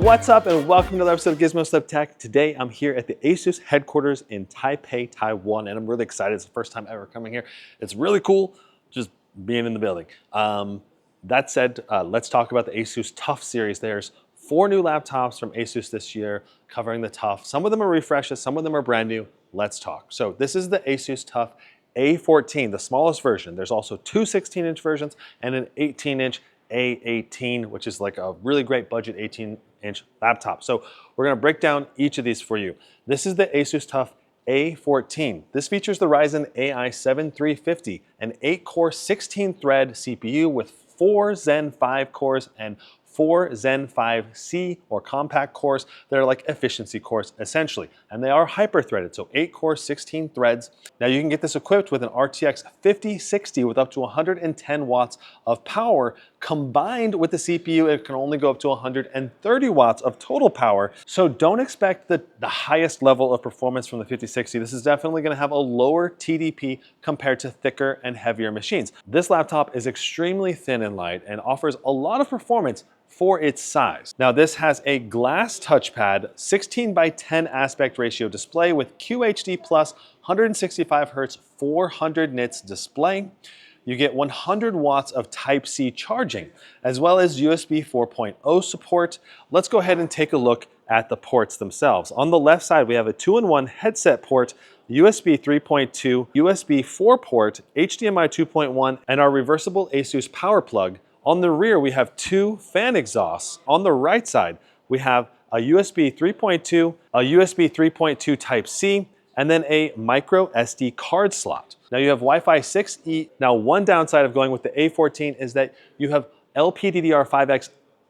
What's up and welcome to another episode of Gizmo Slip Tech. Today I'm here at the Asus headquarters in Taipei, Taiwan, and I'm really excited. It's the first time ever coming here. It's really cool just being in the building. That said, let's talk about the Asus TUF series. There's 4 new laptops from Asus this year covering the TUF. Some of them are refreshes, some of them are brand new. Let's talk. So this is the Asus TUF A14, the smallest version. There's also 2 16-inch versions and an 18-inch A18, which is like a really great budget 18-inch laptop. So we're gonna break down each of these for you. This is the Asus TUF A14. This features the Ryzen AI 7350, an 8-core 16-thread CPU with 4 Zen 5 cores and 4 Zen 5C or compact cores that are like efficiency cores essentially. And they are hyper-threaded, so 8 cores, 16 threads. Now you can get this equipped with an RTX 5060 with up to 110 watts of power. Combined with the CPU, it can only go up to 130 watts of total power. So don't expect the highest level of performance from the 5060. This is definitely gonna have a lower TDP compared to thicker and heavier machines. This laptop is extremely thin and light and offers a lot of performance for its size. Now this has a glass touchpad, 16 by 10 aspect ratio display with QHD plus 165 Hz 400 nits display. You get 100 watts of Type-C charging, as well as USB 4.0 support. Let's go ahead and take a look at the ports themselves. On the left side, we have a 2-in-1 headset port, USB 3.2, USB 4 port, HDMI 2.1, and our reversible Asus power plug. On the rear, we have 2 fan exhausts. On the right side, we have a USB 3.2, a USB 3.2 Type-C, and then a micro SD card slot. Now you have Wi-Fi 6E. Now one downside of going with the A14 is that you have LPDDR5X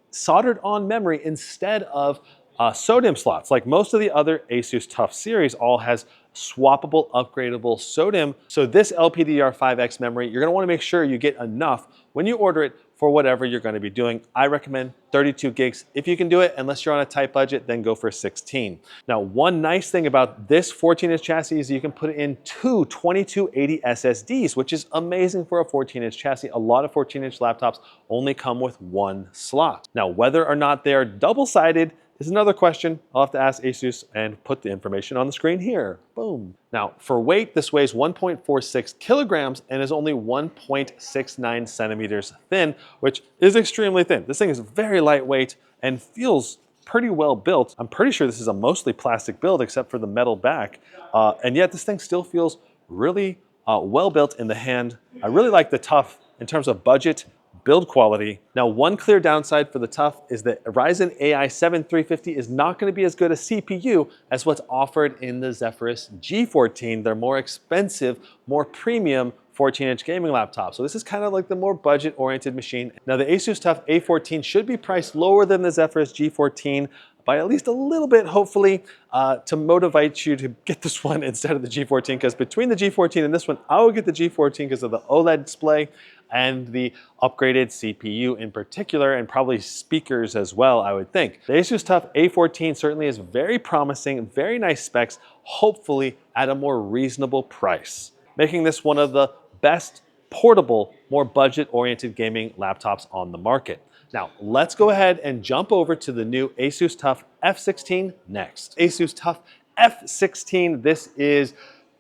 soldered on memory instead of SODIMM slots. Like most of the other Asus TUF series all has swappable, upgradable SODIMM. So this LPDDR5X memory, you're gonna wanna make sure you get enough when you order it for whatever you're gonna be doing. I recommend 32 gigs if you can do it. Unless you're on a tight budget, then go for 16. Now, one nice thing about this 14-inch chassis is you can put in 2 2280 SSDs, which is amazing for a 14-inch chassis. A lot of 14-inch laptops only come with 1 slot. Now, whether or not they are double-sided is another question. I'll have to ask Asus and put the information on the screen here. Boom. Now, for weight, this weighs 1.46 kilograms and is only 1.69 centimeters thin, which is extremely thin. This thing is very lightweight and feels pretty well built. I'm pretty sure this is a mostly plastic build except for the metal back. And yet this thing still feels really well built in the hand. I really like the TUF in terms of budget, build quality. Now, one clear downside for the TUF is that Ryzen AI 7350 is not going to be as good a CPU as what's offered in the Zephyrus G14. They're more expensive, more premium 14-inch gaming laptop. So this is kind of like the more budget-oriented machine. Now, the Asus TUF A14 should be priced lower than the Zephyrus G14 by at least a little bit, hopefully, to motivate you to get this one instead of the G14, because between the G14 and this one, I would get the G14 because of the OLED display and the upgraded CPU in particular, and probably speakers as well, I would think. The Asus TUF A14 certainly is very promising, very nice specs, hopefully at a more reasonable price, making this one of the best portable, more budget-oriented gaming laptops on the market. Now, let's go ahead and jump over to the new Asus TUF F16 next. Asus TUF F16, this is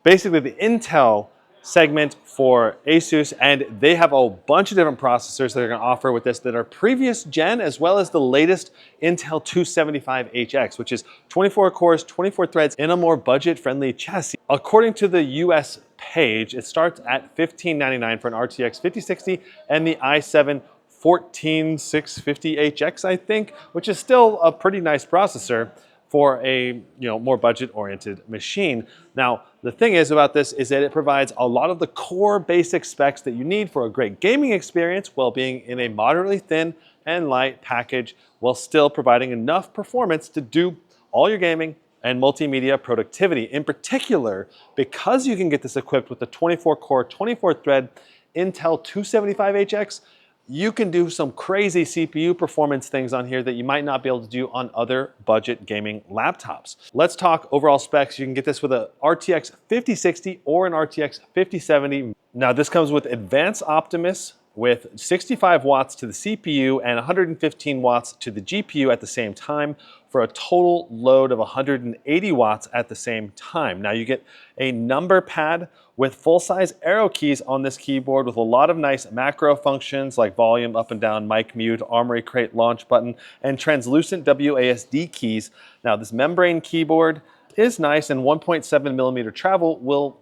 basically the Intel segment for Asus, and they have a bunch of different processors that they're gonna offer with this that are previous gen, as well as the latest Intel 275HX, which is 24 cores, 24 threads in a more budget-friendly chassis. According to the US page, it starts at $1599 for an RTX 5060 and the i7 14650HX, I think, which is still a pretty nice processor for a more budget-oriented machine. Now, the thing is about this is that it provides a lot of the core basic specs that you need for a great gaming experience while being in a moderately thin and light package, while still providing enough performance to do all your gaming and multimedia productivity. In particular, because you can get this equipped with the 24-core, 24-thread Intel 275HX, you can do some crazy CPU performance things on here that you might not be able to do on other budget gaming laptops. Let's talk overall specs. You can get this with a RTX 5060 or an RTX 5070. Now this comes with Advanced Optimus with 65 watts to the CPU and 115 watts to the GPU at the same time for a total load of 180 watts at the same time. Now you get a number pad with full-size arrow keys on this keyboard with a lot of nice macro functions like volume, up and down, mic mute, armory crate, launch button, and translucent WASD keys. Now this membrane keyboard is nice, and 1.7 millimeter travel will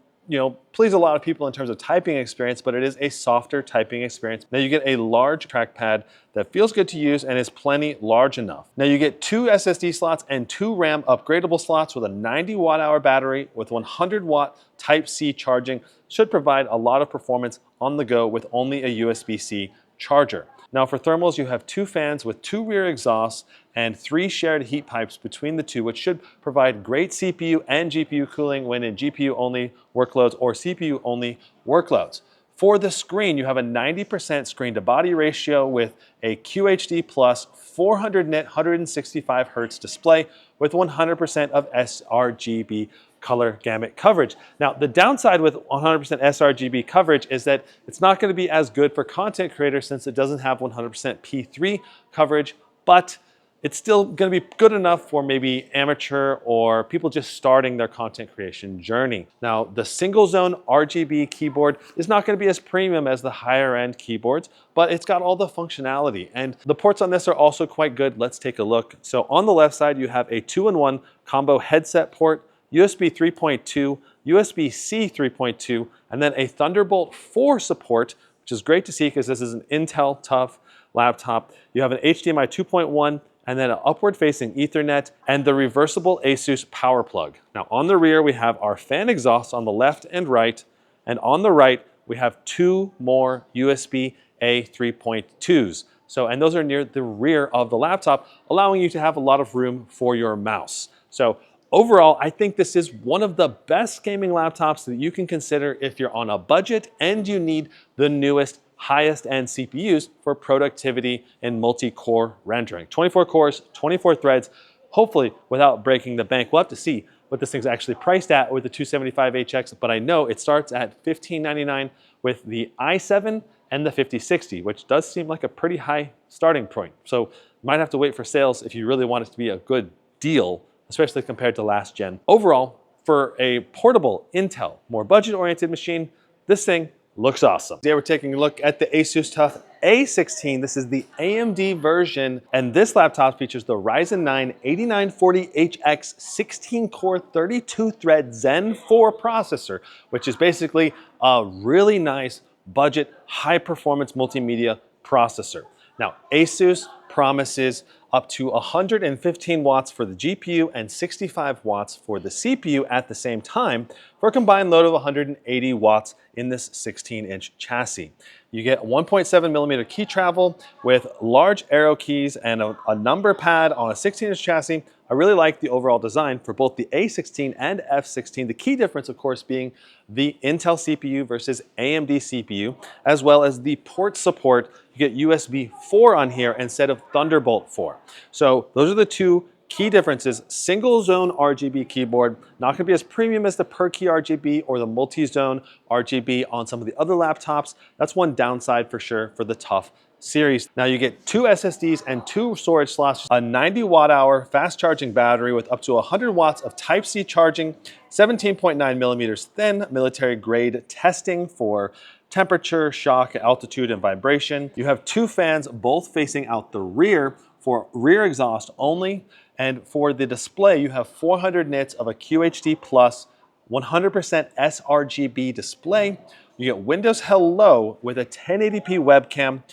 please a lot of people in terms of typing experience, but it is a softer typing experience. Now you get a large trackpad that feels good to use and is plenty large enough. Now you get 2 SSD slots and 2 RAM upgradable slots with a 90 watt-hour battery with 100 watt Type-C charging. Should provide a lot of performance on the go with only a USB-C charger. Now for thermals, you have 2 fans with 2 rear exhausts and 3 shared heat pipes between the two, which should provide great CPU and GPU cooling when in GPU-only workloads or CPU-only workloads. For the screen, you have a 90% screen-to-body ratio with a QHD plus 400 nit 165 Hz display with 100% of sRGB color gamut coverage. Now, the downside with 100% sRGB coverage is that it's not going to be as good for content creators since it doesn't have 100% P3 coverage, but it's still going to be good enough for maybe amateur or people just starting their content creation journey. Now, the single zone RGB keyboard is not going to be as premium as the higher end keyboards, but it's got all the functionality. And the ports on this are also quite good. Let's take a look. So on the left side, you have a 2-in-1 combo headset port, USB 3.2, USB-C 3.2, and then a Thunderbolt 4 support, which is great to see because this is an Intel TUF laptop. You have an HDMI 2.1, and then an upward-facing Ethernet, and the reversible Asus power plug. Now on the rear, we have our fan exhaust on the left and right, and on the right, we have 2 more USB-A 3.2s. And those are near the rear of the laptop, allowing you to have a lot of room for your mouse. So overall, I think this is one of the best gaming laptops that you can consider if you're on a budget and you need the newest highest end CPUs for productivity and multi-core rendering. 24 cores, 24 threads, hopefully without breaking the bank. We'll have to see what this thing's actually priced at with the 275HX, but I know it starts at $1599 with the i7 and the 5060, which does seem like a pretty high starting point. So you might have to wait for sales if you really want it to be a good deal, especially compared to last gen. Overall, for a portable Intel, more budget-oriented machine, this thing looks awesome. Today we're taking a look at the Asus TUF A16. This is the AMD version, and this laptop features the Ryzen 9 8940HX 16-core 32-thread Zen 4 processor, which is basically a really nice budget, high-performance multimedia processor. Now, Asus promises up to 115 watts for the GPU and 65 watts for the CPU at the same time for a combined load of 180 watts in this 16-inch chassis. You get 1.7 millimeter key travel with large arrow keys and a number pad on a 16-inch chassis. I really like the overall design for both the A16 and F16. The key difference, of course, being the Intel CPU versus AMD CPU, as well as the port support. You get USB 4 on here instead of Thunderbolt 4. So those are the two key differences. Single zone RGB keyboard, not gonna be as premium as the per key RGB or the multi-zone RGB on some of the other laptops. That's one downside for sure for the TUF series. Now you get 2 SSDs and 2 storage slots, a 90 watt-hour fast charging battery with up to 100 watts of Type-C charging, 17.9 millimeters thin military grade testing for temperature, shock, altitude, and vibration. You have 2 fans, both facing out the rear for rear exhaust only. And for the display, you have 400 nits of a QHD plus 100% sRGB display. You get Windows Hello with a 1080p webcam.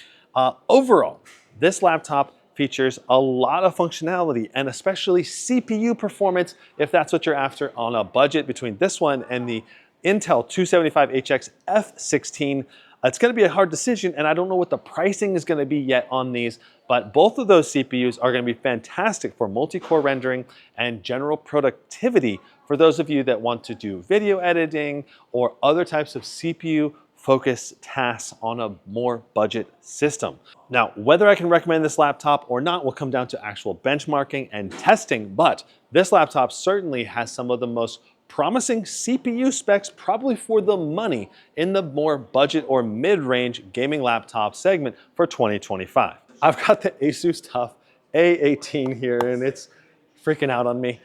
Overall, this laptop features a lot of functionality and especially CPU performance if that's what you're after on a budget between this one and the Intel 275HX F16. It's going to be a hard decision, and I don't know what the pricing is going to be yet on these, but both of those CPUs are going to be fantastic for multi-core rendering and general productivity for those of you that want to do video editing or other types of CPU-focused tasks on a more budget system. Now, whether I can recommend this laptop or not will come down to actual benchmarking and testing, but this laptop certainly has some of the most promising CPU specs probably for the money in the more budget or mid-range gaming laptop segment for 2025. I've got the Asus TUF A18 here and it's freaking out on me.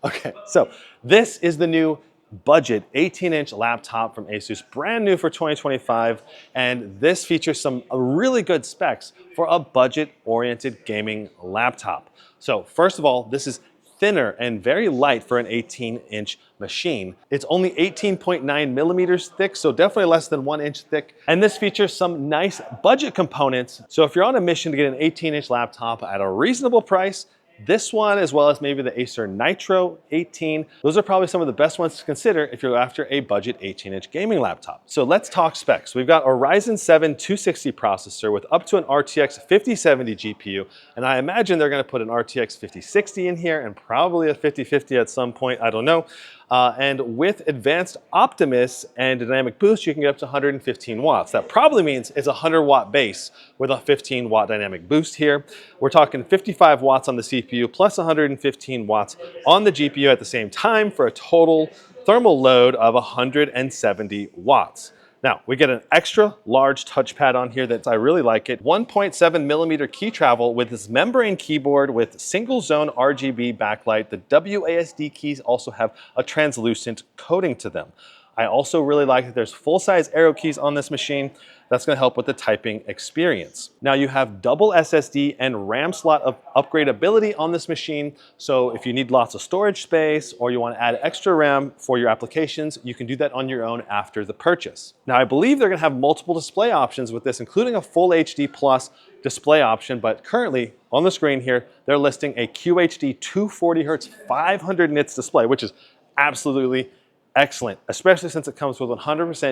Okay, so this is the new budget 18-inch laptop from Asus, brand new for 2025, and this features some really good specs for a budget-oriented gaming laptop. So first of all, this is thinner and very light for an 18-inch machine. It's only 18.9 millimeters thick, so definitely less than 1 inch thick. And this features some nice budget components. So if you're on a mission to get an 18-inch laptop at a reasonable price, this one, as well as maybe the Acer Nitro 18, those are probably some of the best ones to consider if you're after a budget 18-inch gaming laptop. So let's talk specs. We've got a Ryzen 7 260 processor with up to an RTX 5070 GPU, and I imagine they're going to put an RTX 5060 in here and probably a 5050 at some point, I don't know. And with advanced Optimus and dynamic boost, you can get up to 115 watts. That probably means it's a 100-watt base with a 15-watt dynamic boost here. We're talking 55 watts on the CPU plus 115 watts on the GPU at the same time for a total thermal load of 170 watts. Now, we get an extra large touchpad on here that I really like it. 1.7 millimeter key travel with this membrane keyboard with single zone RGB backlight. The WASD keys also have a translucent coating to them. I also really like that there's full-size arrow keys on this machine. That's going to help with the typing experience. Now you have double SSD and RAM slot of upgradability on this machine. So if you need lots of storage space or you want to add extra RAM for your applications, you can do that on your own after the purchase. Now I believe they're going to have multiple display options with this, including a full HD plus display option, but currently on the screen here, they're listing a QHD 240 Hz 500 nits display, which is absolutely excellent, especially since it comes with 100%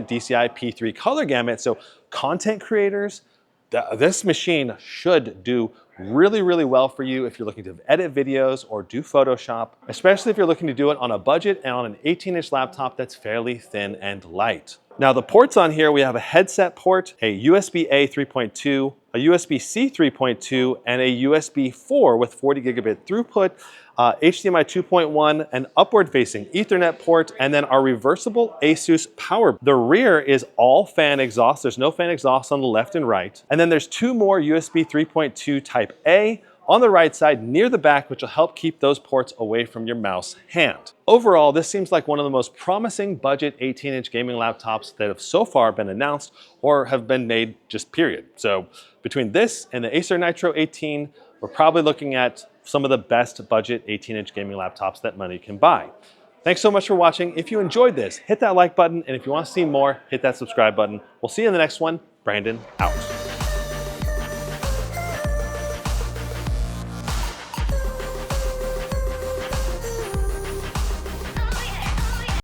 DCI P3 color gamut. So content creators, this machine should do really, really well for you if you're looking to edit videos or do Photoshop, especially if you're looking to do it on a budget and on an 18-inch laptop that's fairly thin and light. Now the ports on here, we have a headset port, a USB-A 3.2, a USB-C 3.2, and a USB 4 with 40 gigabit throughput, HDMI 2.1, an upward-facing Ethernet port, and then our reversible Asus power. The rear is all fan exhaust. There's no fan exhaust on the left and right. And then there's two more USB 3.2 Type A on the right side near the back, which will help keep those ports away from your mouse hand. Overall, this seems like one of the most promising budget 18-inch gaming laptops that have so far been announced or have been made, just period. So between this and the Acer Nitro 18, we're probably looking at some of the best budget 18-inch gaming laptops that money can buy. Thanks so much for watching. If you enjoyed this, hit that like button, and if you want to see more, hit that subscribe button. We'll see you in the next one. Brandon out.